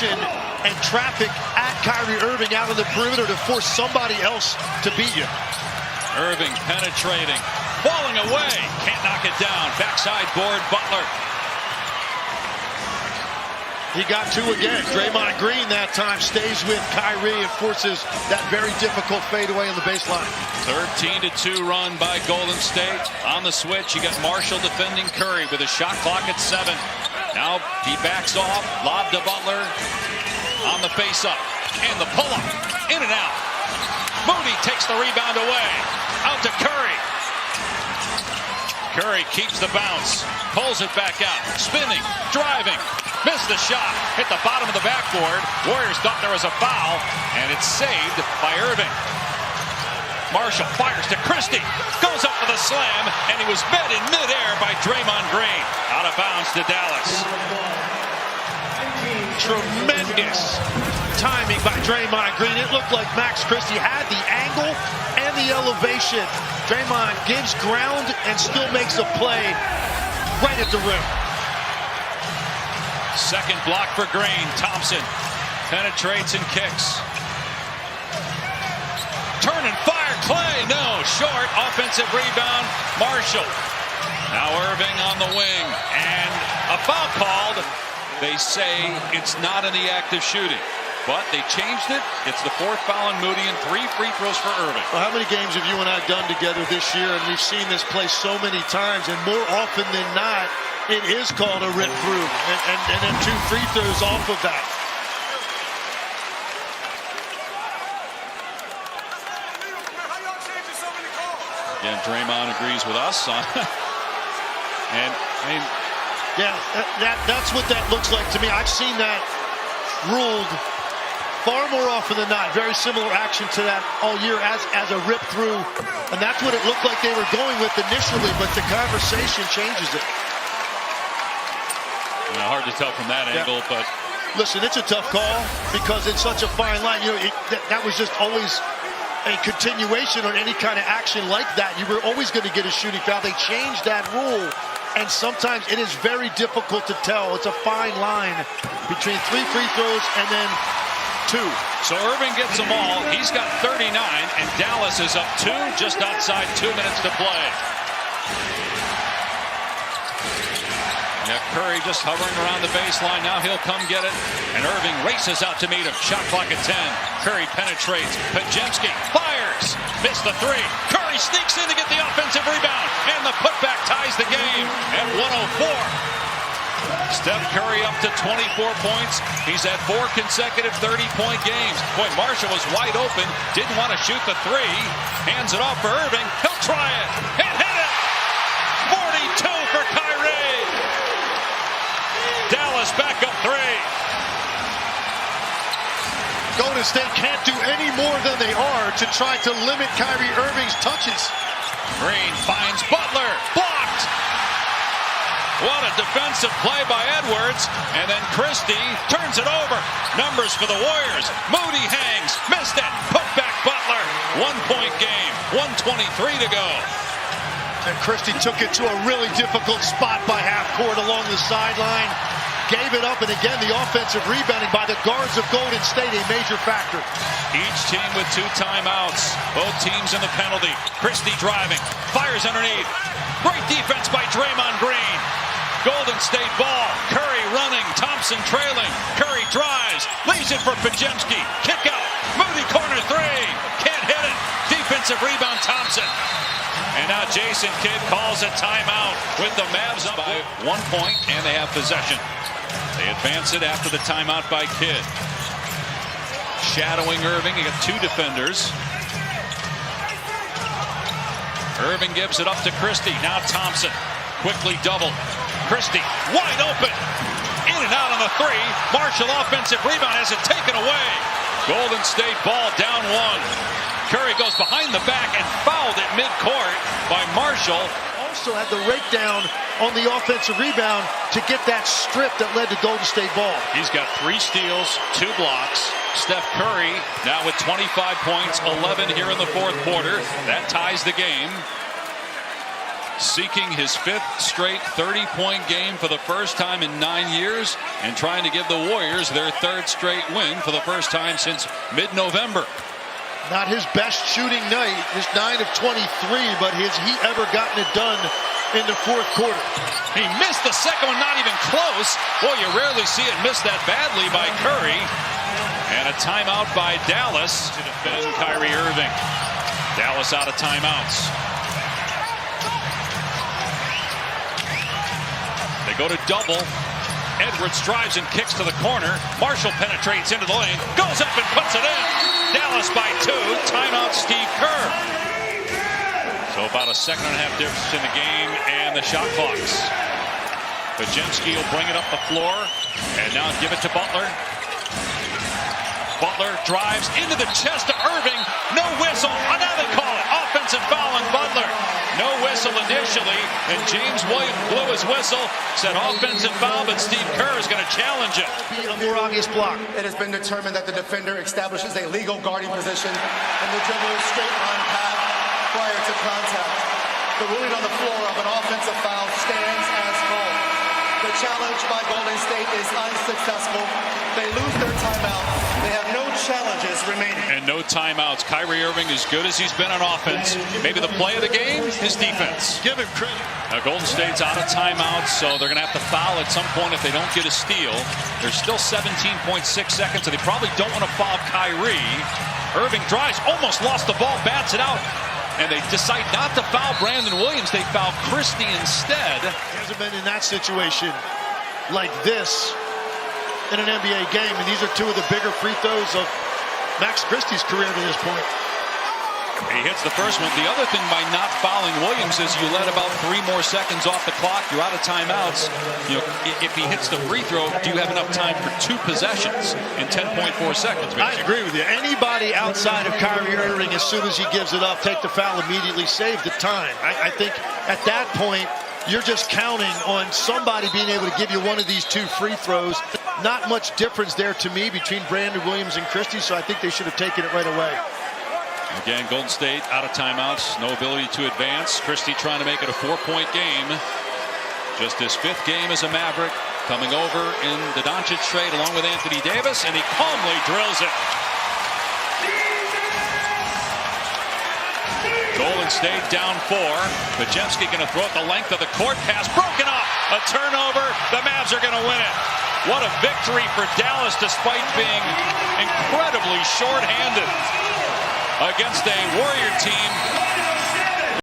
and traffic at Kyrie Irving out of the perimeter to force somebody else to beat you. Irving penetrating, falling away, can't knock it down. Backside board, Butler. He got two again. Draymond Green that time stays with Kyrie and forces that very difficult fadeaway on the baseline. 13-2 run by Golden State. On the switch, you got Marshall defending Curry with a shot clock at 7. Now he backs off, lob to Butler on the face-up and the pull-up, in and out. Moody takes the rebound away, out to Curry. Curry keeps the bounce, pulls it back out, spinning, driving, missed the shot, hit the bottom of the backboard. Warriors thought there was a foul, and it's saved by Irving. Marshall fires to Christie, goes up for the slam, and he was met in midair by Draymond Green. Out of bounds to Dallas. Tremendous timing by Draymond Green. It looked like Max Christie had the angle and the elevation. Draymond gives ground and still makes a play right at the rim. Second block for Green. Thompson penetrates and kicks. Turn and fire, Clay. No, short. Offensive rebound, Marshall. Now Irving on the wing, and a foul called. They say it's not in the act of shooting, but they changed it. It's the fourth foul on Moody and 3 free throws for Irving. Well, how many games have you and I done together this year? And we've seen this play so many times, and more often than not, it is called a rip through, and then 2 free throws off of that. Again, Draymond agrees with us on and I mean, yeah, that's what that looks like to me. I've seen that ruled far more often than not. Very similar action to that all year as a rip through, and that's what it looked like they were going with initially, but the conversation changes it. Hard to tell from that angle, but listen, it's a tough call because it's such a fine line. You know, that was just always a continuation on any kind of action like that. You were always going to get a shooting foul. They changed that rule, and sometimes it is very difficult to tell. It's a fine line between 3 free throws and then 2. So Irving gets them all. He's got 39, and Dallas is up 2, just outside 2 minutes to play. Yeah, Curry just hovering around the baseline. Now he'll come get it. And Irving races out to meet him. Shot clock at 10. Curry penetrates. Podziemski fires. Missed the 3. Curry sneaks in to get the offensive rebound. And the putback ties the game at 104. Steph Curry up to 24 points. He's had 4 consecutive 30-point games. Boy, Marshall was wide open. Didn't want to shoot the 3. Hands it off for Irving. He'll try it. And hit it. 42 for Kyrie. Dallas back up 3. Golden State can't do any more than they are to try to limit Kyrie Irving's touches. Green finds Butler. Blocked. What a defensive play by Edwards. And then Christie turns it over. Numbers for the Warriors. Moody hangs. Missed it. Put back Butler. 1-point game. 1:23 to go. And Christie took it to a really difficult spot by half court along the sideline. Gave it up, and again, the offensive rebounding by the guards of Golden State, a major factor. Each team with 2 timeouts. Both teams in the penalty. Christie driving. Fires underneath. Great defense by Draymond Green. Golden State ball. Curry running. Thompson trailing. Curry drives. Leaves it for Podziemski. Kick out. Moody corner 3. Can't hit it. Defensive rebound, Thompson. And now Jason Kidd calls a timeout with the Mavs up by 1 point, and they have possession. They advance it after the timeout by Kidd. Shadowing Irving. You got 2 defenders. Irving gives it up to Christie. Now Thompson. Quickly doubled. Christie wide open. In and out on the 3. Marshall offensive rebound has it taken away. Golden State ball down 1. Curry goes behind the back and fouled at midcourt by Marshall. Also had the rake down on the offensive rebound to get that strip that led to Golden State ball. He's got 3 steals, 2 blocks. Steph Curry now with 25 points, 11 here in the 4th quarter. That ties the game. seeking his 5th straight 30-point game for the first time in 9 years and trying to give the Warriors their 3rd straight win for the first time since mid-November. Not his best shooting night, just 9 of 23, but has he ever gotten it done in the 4th quarter? He missed the second one, not even close. Boy, you rarely see it missed that badly by Curry. And a timeout by Dallas to defend Kyrie Irving. Dallas out of timeouts. They go to double. Edwards drives and kicks to the corner. Marshall penetrates into the lane, goes up and puts it in. Dallas by 2. Timeout Steve Kerr. So about a 2.5 difference in the game and the shot clocks. Pajemski will bring it up the floor and now give it to Butler. Butler drives into the chest of Irving. No whistle. Oh, now they call it. Offensive foul on Butler. No whistle initially, and James Williams blew his whistle. Said offensive foul, but Steve Kerr is going to challenge it. A more obvious block. It has been determined that the defender establishes a legal guarding position and the dribbler's straight line path prior to contact. The ruling on the floor of an offensive foul stands as called. The challenge by Golden State is unsuccessful. They lose their timeout. They have no challenges remaining. And no timeouts. Kyrie Irving as good as he's been on offense. Maybe the play of the game, his defense. Give him credit. Now Golden State's out of timeouts, so they're going to have to foul at some point if they don't get a steal. There's still 17.6 seconds, so they probably don't want to foul Kyrie. Irving drives, almost lost the ball, bats it out. And they decide not to foul Brandon Williams. They foul Christie instead. He hasn't been in that situation like this in an NBA game. And these are 2 of the bigger free throws of Max Christie's career to this point. He hits the first one. The other thing by not fouling Williams is you let about 3 more seconds off the clock. You're out of timeouts. You know, if he hits the free throw, do you have enough time for 2 possessions in 10.4 seconds? I agree with you. Anybody outside of Kyrie Irving, as soon as he gives it up, take the foul immediately, save the time. I think at that point, you're just counting on somebody being able to give you one of these 2 free throws. Not much difference there to me between Brandon Williams and Christie, so I think they should have taken it right away. Again, Golden State out of timeouts, no ability to advance. Christie trying to make it a 4-point game. Just his 5th game as a Maverick, coming over in the Doncic trade along with Anthony Davis, and he calmly drills it. Golden State down 4. Pajemski going to throw it the length of the court. Pass broken up. A turnover. The Mavs are going to win it. What a victory for Dallas despite being incredibly short-handed against a Warrior team